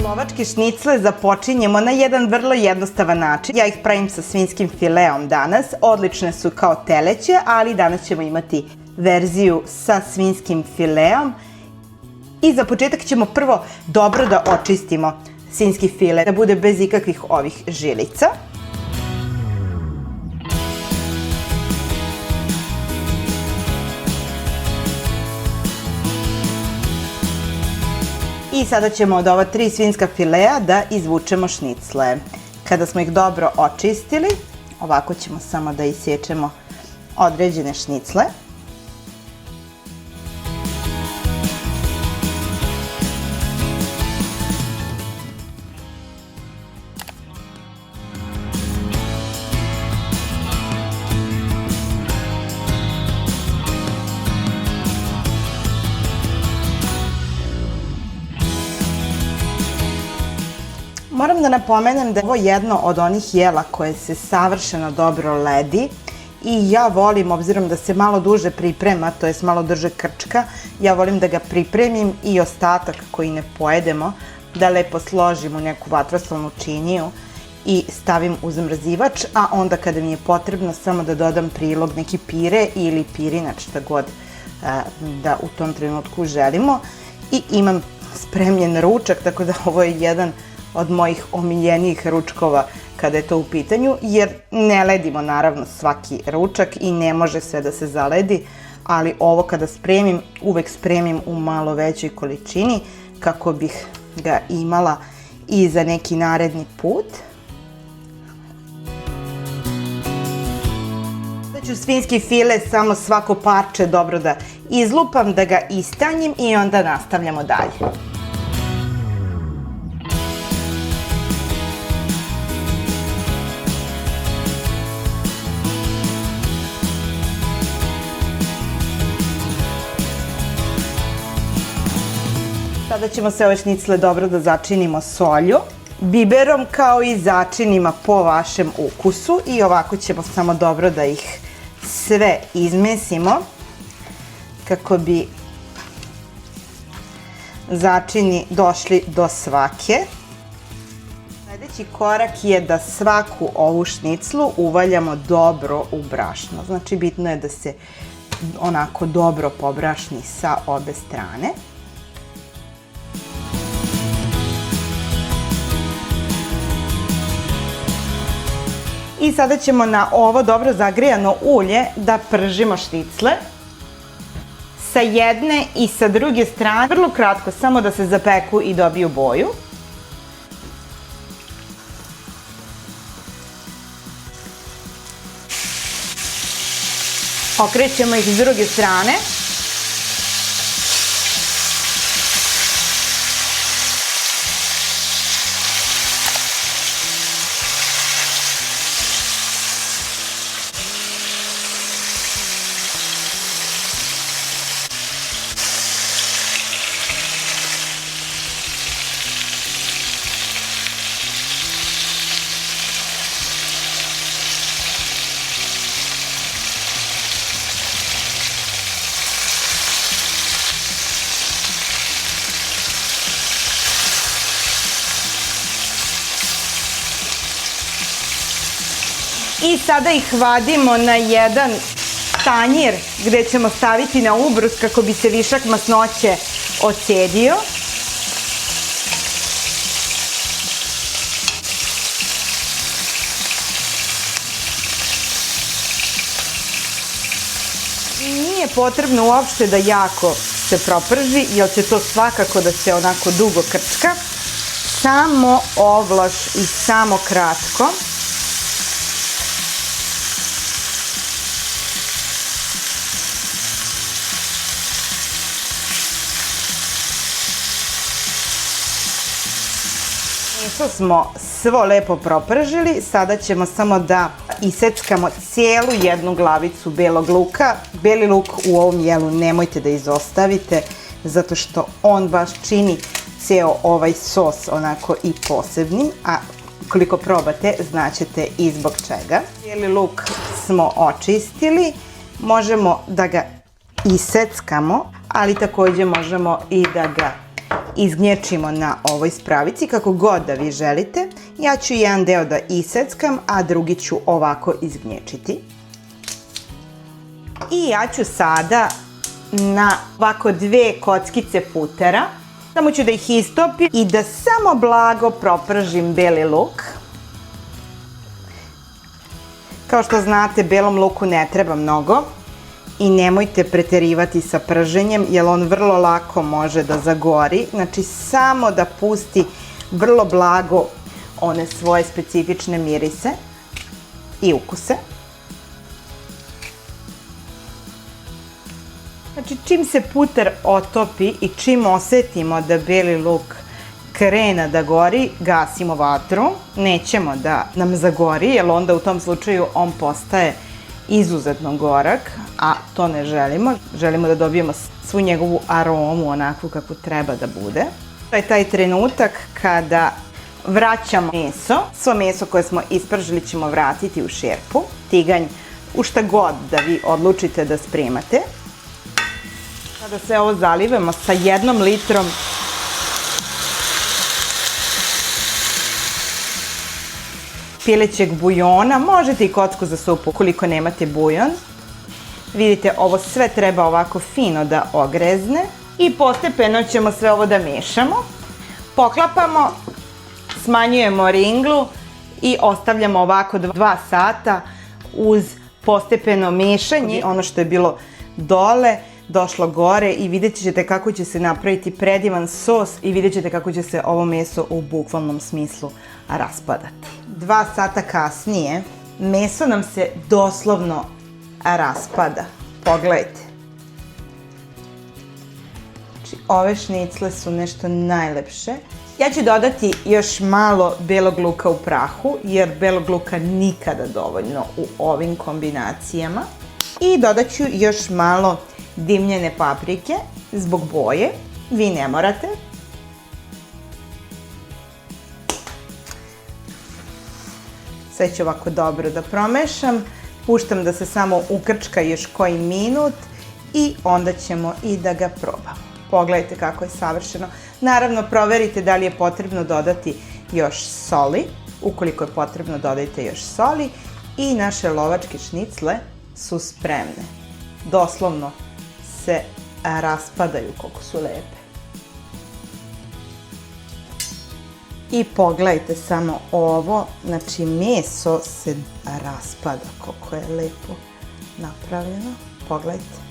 Slovačke šnicle započinjemo na jedan vrlo jednostavan način. Ja ih pravim sa svinjskim fileom danas. Odlične su kao teleće, ali danas ćemo imati verziju sa svinjskim fileom. I za početak ćemo prvo dobro da očistimo svinjski file, da bude bez ikakvih ovih žilica. I sada ćemo od ova 3 svinjska filea da izvučemo šnicle. Kada smo ih dobro očistili, ovako ćemo samo da isječemo određene šnicle. Moram da napomenem da je ovo jedno od onih jela koje se savršeno dobro ledi i ja volim, obzirom da se malo duže priprema, to jest malo duže krčka, ja volim da ga pripremim i ostatak koji ne pojedemo, da lepo složim u neku vatrosolnu činiju i stavim u zamrzivač, a onda kada mi je potrebno samo da dodam prilog neki pire ili pirinač, šta god da u tom trenutku želimo. I imam spremljen ručak, tako da ovo je jedan od mojih omiljenijih ručkova kada je to u pitanju, jer ne ledimo naravno svaki ručak i ne može sve da se zaledi, ali ovo kada spremim, uvek spremim u malo većoj količini kako bih ga imala i za neki naredni put. Sada ću svinjski file samo svako parče dobro da izlupam, da ga istanjim i onda nastavljamo dalje. Sada ćemo se ove šnicle dobro da začinimo solju, biberom kao i začinima po vašem ukusu i ovako ćemo samo dobro da ih sve izmesimo kako bi začini došli do svake. Sljedeći korak je da svaku ovu šniclu uvaljamo dobro u brašno. Znači bitno je da se onako dobro pobrašni sa obe strane. I sada ćemo na ovo dobro zagrijano ulje da pržimo šnicle sa jedne i sa druge strane, vrlo kratko, samo da se zapeku i dobiju boju. Okrećemo ih s druge strane. I sada ih vadimo na jedan tanjir gde ćemo staviti na ubrus kako bi se višak masnoće odcedio. Nije potrebno uopšte da jako se proprži, jer će to svakako da se onako dugo krčka. Samo ovlaš i samo kratko. Meso smo svo lepo propržili, sada ćemo samo da iseckamo cijelu jednu glavicu belog luka. Beli luk u ovom jelu nemojte da izostavite, zato što on baš čini ceo ovaj sos onako i posebnim, a koliko probate znaćete i zbog čega. Beli luk smo očistili, možemo da ga iseckamo, ali takođe možemo i da ga izgnječimo na ovoj spravici, kako god da vi želite. Ja ću jedan deo da iseckam, a drugi ću ovako izgnječiti. I ja ću sada na ovako 2 kockice putera, samo ću da ih istopim i da samo blago propržim beli luk. Kao što znate, belom luku ne treba mnogo i nemojte preterivati sa prženjem, jer on vrlo lako može da zagori. Znači, samo da pusti vrlo blago one svoje specifične mirise i ukuse. Znači, čim se puter otopi i čim osetimo da beli luk krene da gori, gasimo vatru. Nećemo da nam zagori, jer onda u tom slučaju on postaje izuzetno gorak, a to ne želimo. Želimo da dobijemo svu njegovu aromu onakvu kako treba da bude. To je taj trenutak kada vraćamo meso. Svo meso koje smo ispržili ćemo vratiti u šerpu, tiganj, u šta god da vi odlučite da spremate. Sada sve ovo zalivamo sa 1 litrom pilećeg bujona. Možete i kocku za supu ukoliko nemate bujon. Vidite, ovo sve treba ovako fino da ogrezne i postepeno ćemo sve ovo da mešamo. Poklapamo, smanjujemo ringlu i ostavljamo ovako 2 sata uz postepeno mešanje. Ono što je bilo dole došlo gore i vidjet ćete kako će se napraviti predivan sos i vidjet ćete kako će se ovo meso u bukvalnom smislu raspadati. 2 sata kasnije meso nam se doslovno raspada. Pogledajte. Znači, ove šnicle su nešto najlepše. Ja ću dodati još malo belog luka u prahu, jer belog luka nikada dovoljno u ovim kombinacijama. I dodat ću još malo dimljene paprike zbog boje. Vi ne morate. Sve ću ovako dobro da promešam. Puštam da se samo ukrčka još koji minut i onda ćemo i da ga probamo. Pogledajte kako je savršeno. Naravno, proverite da li je potrebno dodati još soli. Ukoliko je potrebno, dodajte još soli. I naše lovačke šnicle su spremne. Doslovno se raspadaju koliko su lepe. I pogledajte samo ovo, znači meso se raspada koliko je lepo napravljeno. Pogledajte.